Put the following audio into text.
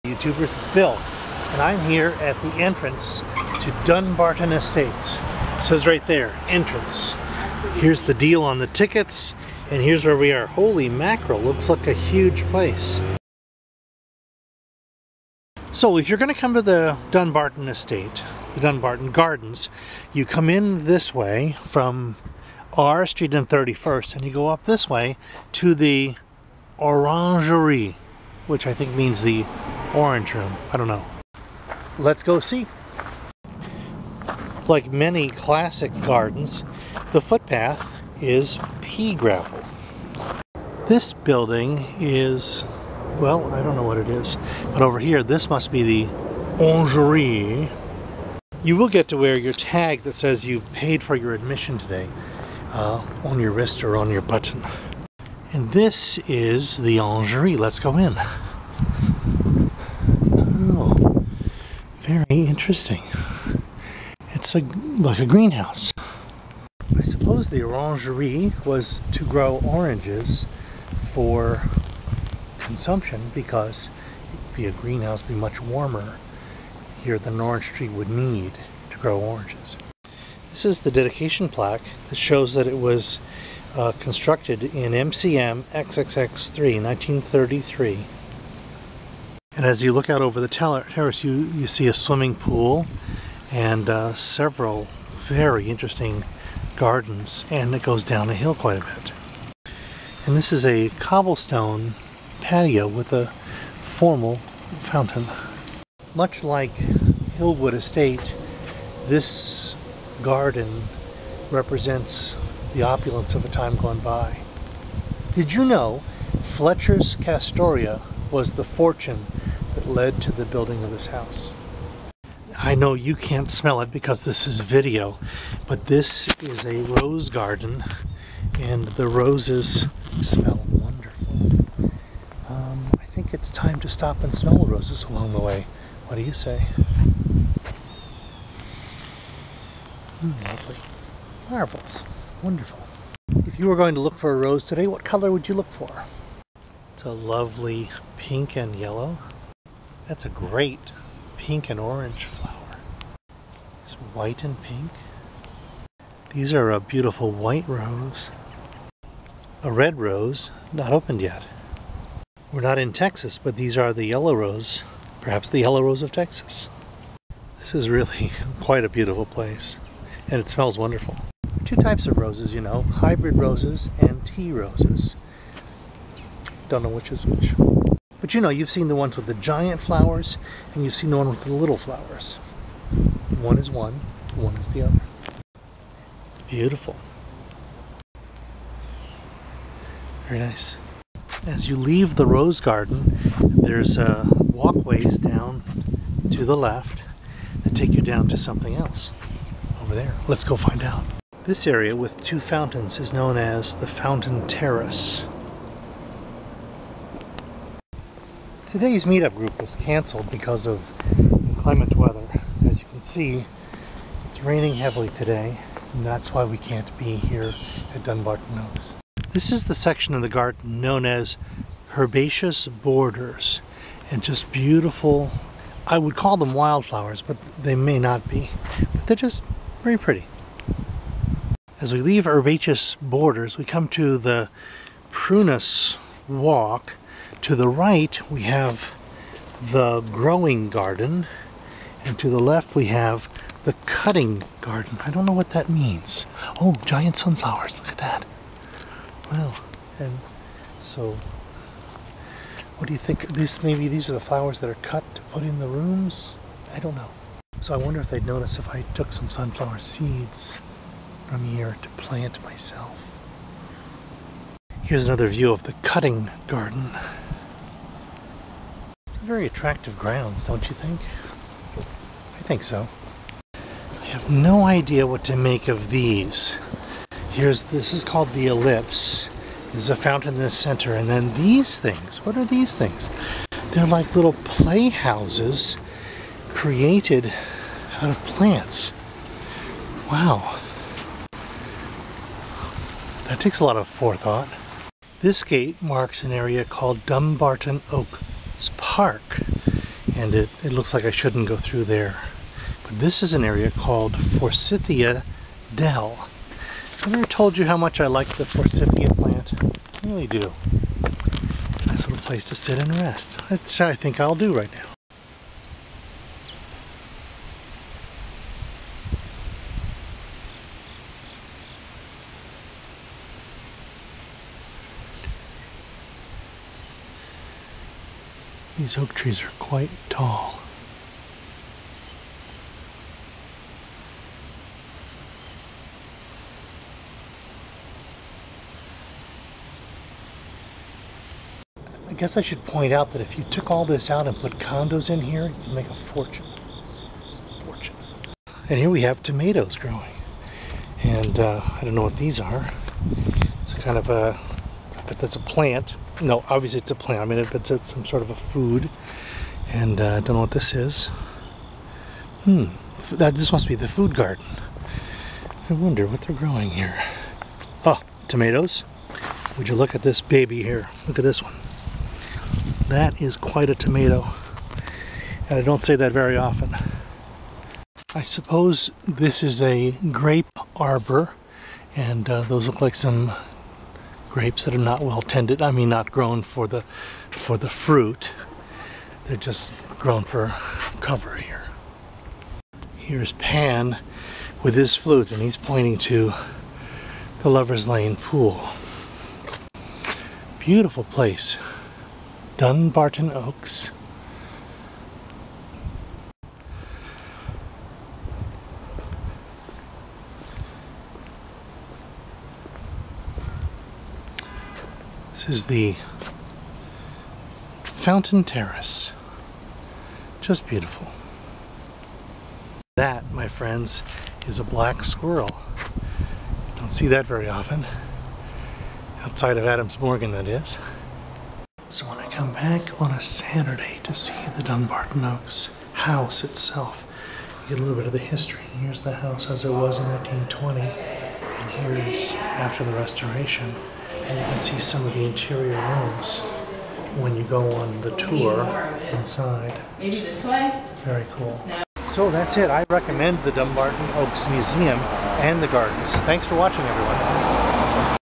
YouTubers, it's Bill, and I'm here at the entrance to Dumbarton Estates. It says right there, entrance. Here's the deal on the tickets, and here's where we are. Holy mackerel, looks like a huge place. So if you're going to come to the Dumbarton Estate, the Dumbarton Gardens, you come in this way from R Street and 31st, and you go up this way to the Orangerie, which I think means the orange room. I don't know. Let's go see. Like many classic gardens, the footpath is pea gravel. This building is, well, I don't know what it is, but over here, this must be the Orangerie. You will get to wear your tag that says you paid for your admission today on your wrist or on your button. And this is the Orangerie. Let's go in. Oh, very interesting. It's like a greenhouse. I suppose the Orangerie was to grow oranges for consumption because it'd be a greenhouse, be much warmer here than an orange tree would need to grow oranges. This is the dedication plaque that shows that it was constructed in MCM XXX3, 1933. And as you look out over the terrace, you see a swimming pool and several very interesting gardens, and it goes down a hill quite a bit. And this is a cobblestone patio with a formal fountain. Much like Hillwood Estate, this garden represents the opulence of a time gone by. Did you know Fletcher's Castoria was the fortune that led to the building of this house? I know you can't smell it because this is video, but this is a rose garden and the roses smell wonderful. I think it's time to stop and smell the roses along the way. What do you say? Lovely. Marvelous. Wonderful. If you were going to look for a rose today, what color would you look for? It's a lovely pink and yellow. That's a great pink and orange flower. It's white and pink. These are a beautiful white rose. A red rose, not opened yet. We're not in Texas, but these are the yellow rose. Perhaps the yellow rose of Texas. This is really quite a beautiful place, and it smells wonderful. Two types of roses, you know, hybrid roses and tea roses. Don't know which is which. But you know, you've seen the ones with the giant flowers, and you've seen the one with the little flowers. One is one is the other. It's beautiful. Very nice. As you leave the rose garden, there's walkways down to the left that take you down to something else over there. Let's go find out. This area with two fountains is known as the Fountain Terrace. Today's meetup group was canceled because of inclement weather. As you can see, it's raining heavily today, and that's why we can't be here at Dumbarton Oaks. This is the section of the garden known as herbaceous borders, and just beautiful, I would call them wildflowers, but they may not be. But they're just very pretty. As we leave herbaceous borders, we come to the prunus walk. To the right, we have the growing garden, and to the left, we have the cutting garden. I don't know what that means. Oh, giant sunflowers, look at that. Well, and so, what do you think? Maybe these are the flowers that are cut to put in the rooms? I don't know. So I wonder if they'd notice if I took some sunflower seeds from here to plant myself. Here's another view of the cutting garden. Very attractive grounds, don't you think? I think so. I have no idea what to make of these. This is called the ellipse. There's a fountain in the center, and then these things. What are these things? They're like little playhouses created out of plants. Wow. That takes a lot of forethought. This gate marks an area called Dumbarton Oaks Park, and it looks like I shouldn't go through there. But this is an area called Forsythia Dell. I've ever told you how much I like the Forsythia plant. I really do. Nice little place to sit and rest. That's what I think I'll do right now. These oak trees are quite tall. I guess I should point out that if you took all this out and put condos in here, you'd make a fortune. And here we have tomatoes growing. And I don't know what these are. It's kind of a, but that's a plant. No, obviously it's a plant. I mean, it's some sort of a food. And I don't know what this is. This must be the food garden. I wonder what they're growing here. Oh, tomatoes. Would you look at this baby here? Look at this one. That is quite a tomato. And I don't say that very often. I suppose this is a grape arbor. And those look like some grapes that are not well tended. I mean, not grown for the fruit. They're just grown for cover here. Here's Pan with his flute, and he's pointing to the Lover's Lane pool. Beautiful place. Dumbarton Oaks. This is the Fountain Terrace. Just beautiful. That, my friends, is a black squirrel. Don't see that very often. Outside of Adams Morgan, that is. So when I come back on a Saturday to see the Dumbarton Oaks house itself, you get a little bit of the history. Here's the house as it was in 1920, and here is after the restoration. And you can see some of the interior rooms when you go on the tour inside. Maybe this way? Very cool. No. So that's it. I recommend the Dumbarton Oaks Museum and the gardens. Thanks for watching, everyone.